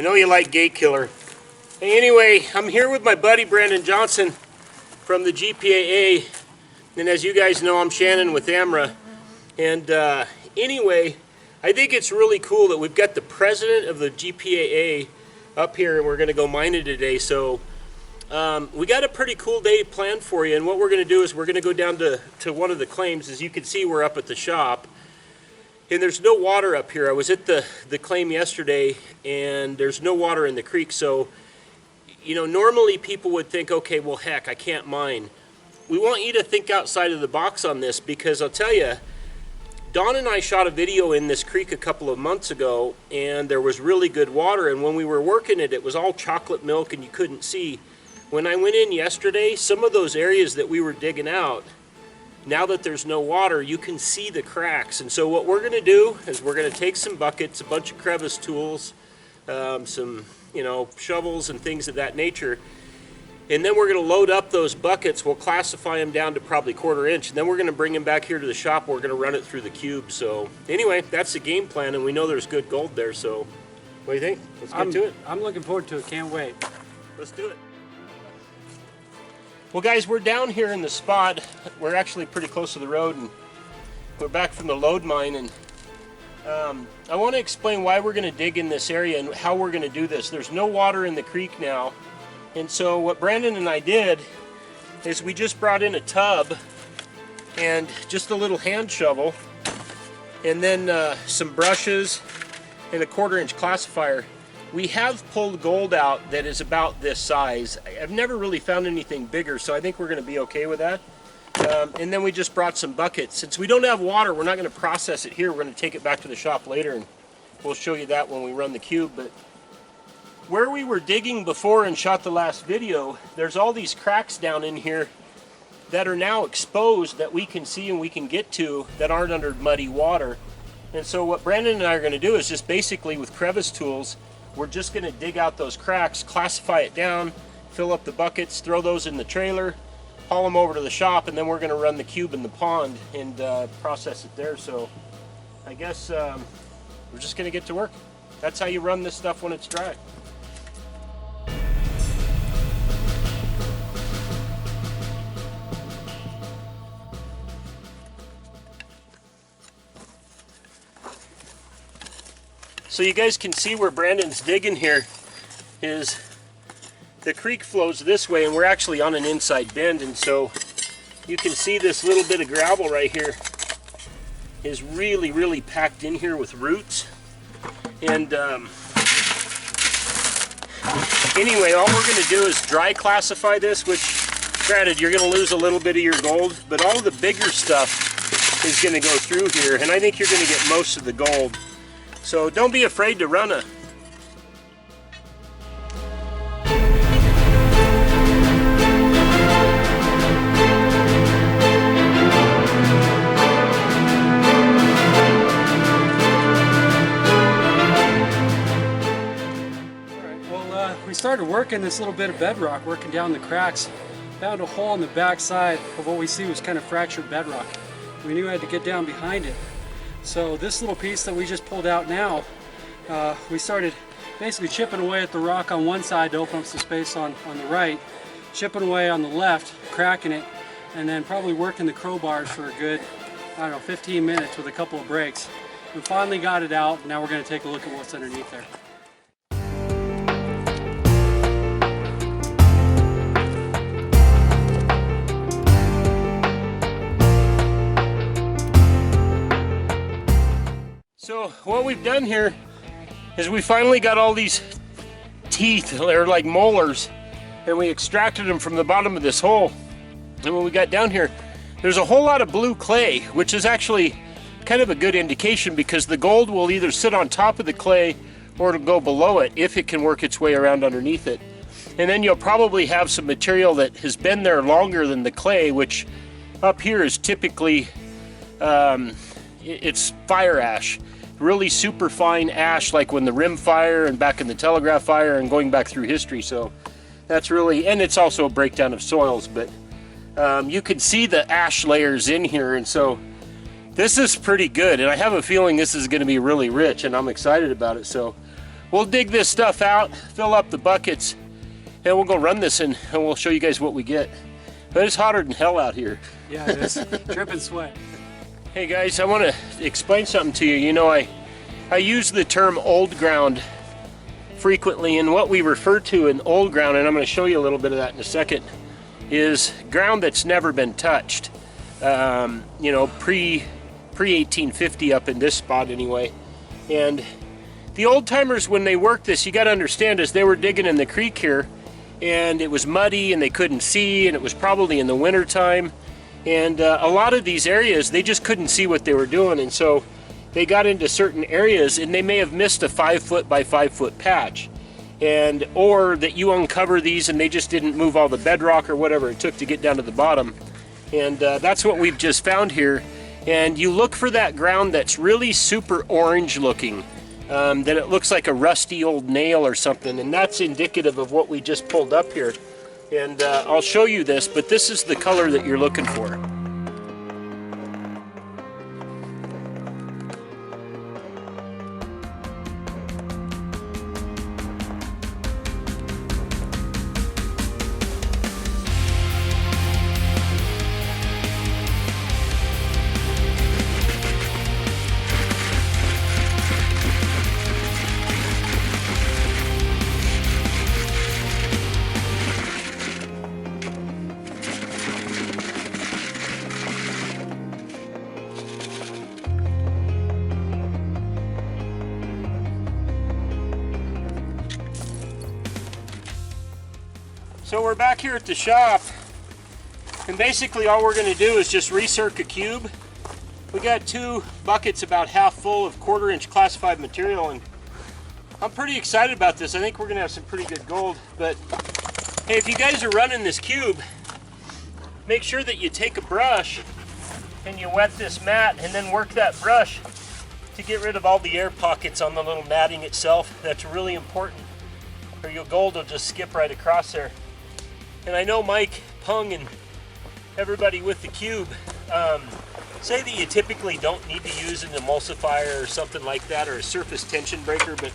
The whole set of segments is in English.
I know you like Gate Killer. Hey, anyway, I'm here with my buddy Brandon Johnson from the GPAA, and as you guys know, I'm Shannon with AMRA. And anyway, I think it's really cool that we've got the president of the GPAA up here, and we're going to go mining today. So we got a pretty cool day planned for you, and what we're going to do is we're going to go down to one of the claims. As you can see, we're up at the shop, and there's no water up here. I was at the claim yesterday, and there's no water in the creek. So, you know, normally people would think, okay, well, heck, I can't mine. We want you to think outside of the box on this, because I'll tell you, Don and I shot a video in this creek a couple of months ago, and there was really good water, and when we were working it, it was all chocolate milk and you couldn't see. When I went in yesterday, some of those areas that we were digging out, now that there's no water, you can see the cracks. And so what we're going to do is we're going to take some buckets, a bunch of crevice tools, some, you know, shovels and things of that nature, and then we're going to load up those buckets. We'll classify them down to probably 1/4 inch, and then we're going to bring them back here to the shop. We're going to run it through the cube. So anyway, that's the game plan, and we know there's good gold there. So what do you think? Let's get to it. I'm looking forward to it. Can't wait. Let's do it. Well, guys, we're down here in the spot. We're actually pretty close to the road, and we're back from the load mine. And I want to explain why we're going to dig in this area and how we're going to do this. There's no water in the creek now. And so what Brandon and I did is we just brought in a tub and just a little hand shovel, and then some brushes and a 1/4 inch classifier. We have pulled gold out that is about this size. I've never really found anything bigger, so I think we're going to be okay with that. And then we just brought some buckets. Since we don't have water, we're not going to process it here. We're going to take it back to the shop later, and we'll show you that when we run the cube. But where we were digging before and shot the last video, there's all these cracks down in here that are now exposed that we can see and we can get to that aren't under muddy water. And so what Brandon and I are going to do is just basically with crevice tools, we're just going to dig out those cracks, classify it down, fill up the buckets, throw those in the trailer, haul them over to the shop, and then we're going to run the cube in the pond and process it there. So I guess we're just going to get to work. That's how you run this stuff when it's dry. So you guys can see where Brandon's digging here is the creek flows this way, and we're actually on an inside bend, and so you can see this little bit of gravel right here is really packed in here with roots. And anyway, all we're going to do is dry classify this, which granted you're going to lose a little bit of your gold, but all the bigger stuff is going to go through here, and I think you're going to get most of the gold. So don't be afraid to run a. We started working this little bit of bedrock, working down the cracks. Found a hole in the back side of what we see was kind of fractured bedrock. We knew we had to get down behind it. So this little piece that we just pulled out now, we started basically chipping away at the rock on one side to open up some space on the right, chipping away on the left, cracking it, and then probably working the crowbars for a good, I don't know, 15 minutes with a couple of breaks. We finally got it out. Now we're going to take a look at what's underneath there. So what we've done here is we finally got all these teeth, they're like molars, and we extracted them from the bottom of this hole. And when we got down here, there's a whole lot of blue clay, which is actually kind of a good indication, because the gold will either sit on top of the clay or it'll go below it if it can work its way around underneath it. And then you'll probably have some material that has been there longer than the clay, which up here is typically it's fire ash. Really super fine ash, like when the rim fire and back in the telegraph fire and going back through history. So that's really, and it's also a breakdown of soils, but you can see the ash layers in here, and so this is pretty good, and I have a feeling this is going to be really rich, and I'm excited about it. So we'll dig this stuff out, fill up the buckets, and we'll go run this and we'll show you guys what we get. But it's hotter than hell out here. Yeah, it is. Dripping sweat. Hey guys, I want to explain something to you. You know, I use the term old ground frequently, and what we refer to in old ground, and I'm going to show you a little bit of that in a second, is ground that's never been touched. You know, pre 1850 up in this spot anyway. And the old timers, when they worked this, you got to understand, is they were digging in the creek here, and it was muddy and they couldn't see, and it was probably in the winter time, and a lot of these areas they just couldn't see what they were doing, and so they got into certain areas and they may have missed a 5 foot by 5 foot patch, and or that you uncover these and they just didn't move all the bedrock or whatever it took to get down to the bottom. And that's what we've just found here. And you look for that ground that's really super orange looking, that it looks like a rusty old nail or something, and that's indicative of what we just pulled up here. And I'll show you this, but this is the color that you're looking for. So we're back here at the shop, and basically all we're going to do is just recirc a cube. We got 2 buckets about half full of 1/4 inch classified material, and I'm pretty excited about this. I think we're going to have some pretty good gold. But hey, if you guys are running this cube, make sure that you take a brush and you wet this mat, and then work that brush to get rid of all the air pockets on the little matting itself. That's really important, or your gold will just skip right across there. And I know Mike, Pung, and everybody with the cube say that you typically don't need to use an emulsifier or something like that, or a surface tension breaker, but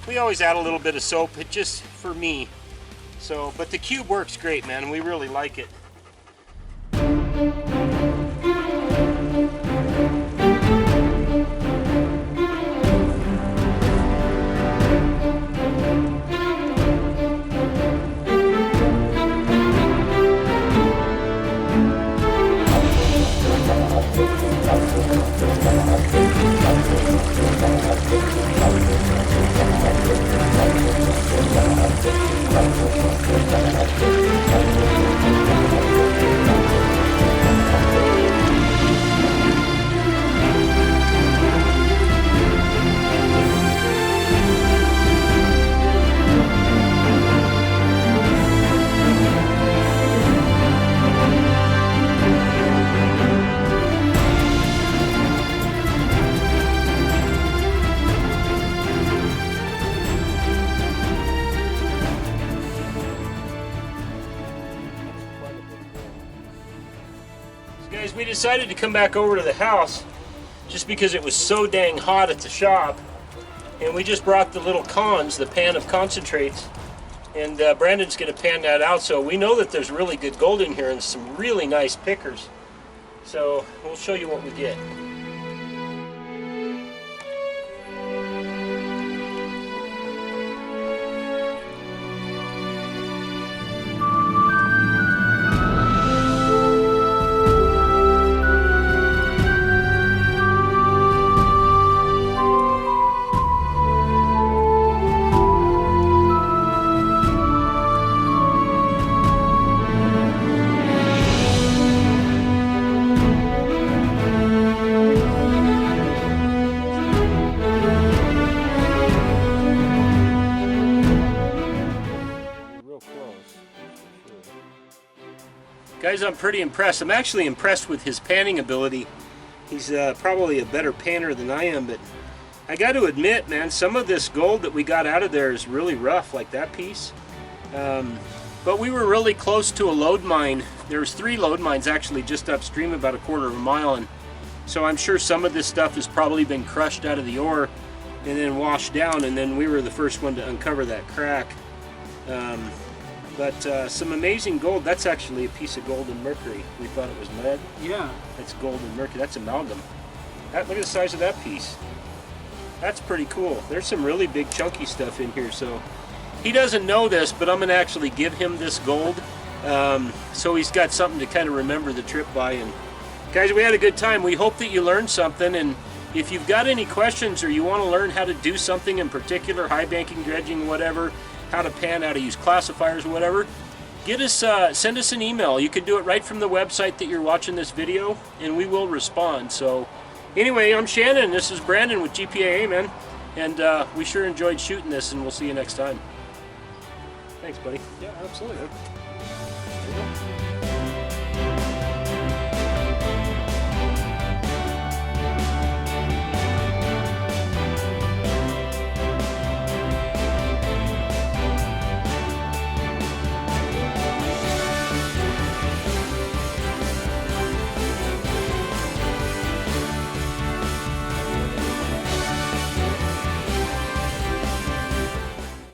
we always add a little bit of soap, it just for me. So, but the cube works great, man, and we really like it. Guys, we decided to come back over to the house just because it was so dang hot at the shop, and we just brought the little cons, the pan of concentrates, and Brandon's going to pan that out. So we know that there's really good gold in here and some really nice pickers. So we'll show you what we get. Guys, I'm pretty impressed. I'm actually impressed with his panning ability. He's probably a better panner than I am, but I got to admit, man, some of this gold that we got out of there is really rough, like that piece. But we were really close to a lode mine. There was 3 lode mines actually just upstream about 1/4 of a mile, and so I'm sure some of this stuff has probably been crushed out of the ore. and then washed down, and then we were the first one to uncover that crack. But some amazing gold. That's actually a piece of gold and mercury. We thought it was lead. Yeah. That's gold and mercury. That's amalgam. Look at the size of that piece. That's pretty cool. There's some really big chunky stuff in here. So he doesn't know this, but I'm going to actually give him this gold. So he's got something to kind of remember the trip by. And guys, we had a good time. We hope that you learned something. And if you've got any questions or you want to learn how to do something in particular, high banking, dredging, whatever, how to pan, how to use classifiers, whatever, send us an email. You can do it right from the website that you're watching this video, and we will respond. So anyway, I'm Shannon. This is Brandon with GPAA, man. And we sure enjoyed shooting this, and we'll see you next time. Thanks, buddy. Yeah, absolutely. There you go.